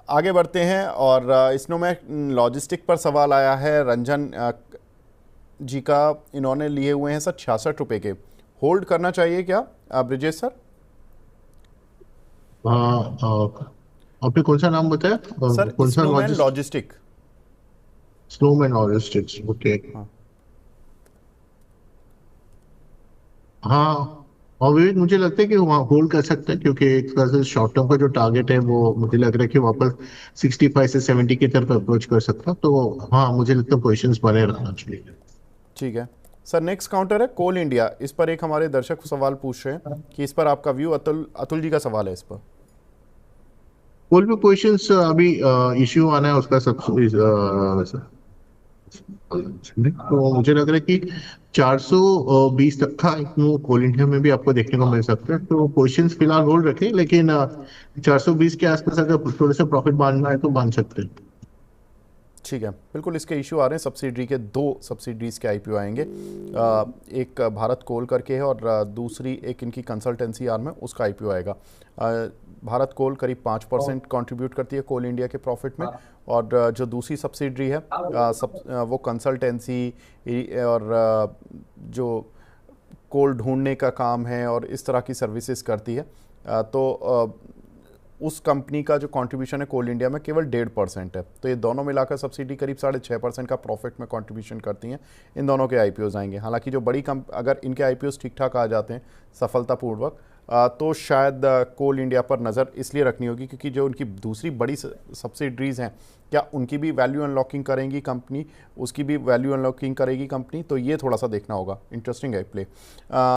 आगे बढ़ते हैं और स्नोमैक लॉजिस्टिक पर सवाल आया है रंजन जी का। इन्होंने लिए हुए हैं सर 66 रुपये के। होल्ड करना चाहिए क्या ब्रिजेश सर? हाँ, आपने कौन सा नाम बताया? सर कौन सा स्नोमैन लॉजिस्ट? लॉजिस्टिक। Snowman logistics, okay. हाँ। हाँ, और विवेक, मुझे लगता है कि वहाँ होल्ड कर सकते हैं, क्योंकि एक तरह से शॉर्ट टर्म का जो टारगेट है वो मुझे लग रहा है कि वापस 65 से 70 की तरफ अप्रोच कर सकता है। तो हाँ, मुझे लगता है पोजिशंस बने रहना चाहिए। ठीक है सर। नेक्स्ट काउंटर है कोल इंडिया। इस पर एक हमारे दर्शक सवाल पूछ रहे हैं कि इस पर आपका व्यू। अतुल अतुल जी का सवाल है इस पर। कोई भी पोजिशंस अभी इश्यू आना है उसका सब तो मुझे लग रहा है कि 420 तक का एक कोल इंडिया में भी आपको देखने को मिल सकता है। तो पोजिशंस फिलहाल होल्ड रखें, लेकिन 420 के आसपास अगर थोड़े से प्रॉफिट बांधना है तो बांध सकते हैं। ठीक है, बिल्कुल इसके इशू आ रहे हैं। सब्सिडरी के दो सब्सिडरीज के आईपीओ आएंगे। एक भारत कोल करके है और दूसरी एक इनकी कंसल्टेंसी आर्म है, उसका आईपीओ आएगा। भारत कोल करीब 5% कंट्रीब्यूट करती है कोल इंडिया के प्रॉफिट में। और जो दूसरी सब्सिडरी है वो कंसल्टेंसी और जो कोल ढूंढने का काम है और इस तरह की सर्विसेज करती है। उस कंपनी का जो कंट्रीब्यूशन है कोल इंडिया में केवल 1.5% है। तो ये दोनों मिलाकर सब्सिडी करीब 6.5% का प्रॉफिट में कंट्रीब्यूशन करती हैं। इन दोनों के आईपीओज आएंगे। हालांकि जो बड़ी अगर इनके आईपीओज ठीक ठाक आ जाते हैं सफलतापूर्वक, तो शायद कोल इंडिया पर नज़र इसलिए रखनी होगी क्योंकि जो उनकी दूसरी बड़ी सब्सिडरीज हैं, क्या उनकी भी वैल्यू अनलॉकिंग करेंगी कंपनी, उसकी भी वैल्यू अनलॉकिंग करेगी कंपनी, तो ये थोड़ा सा देखना होगा। इंटरेस्टिंग है प्ले।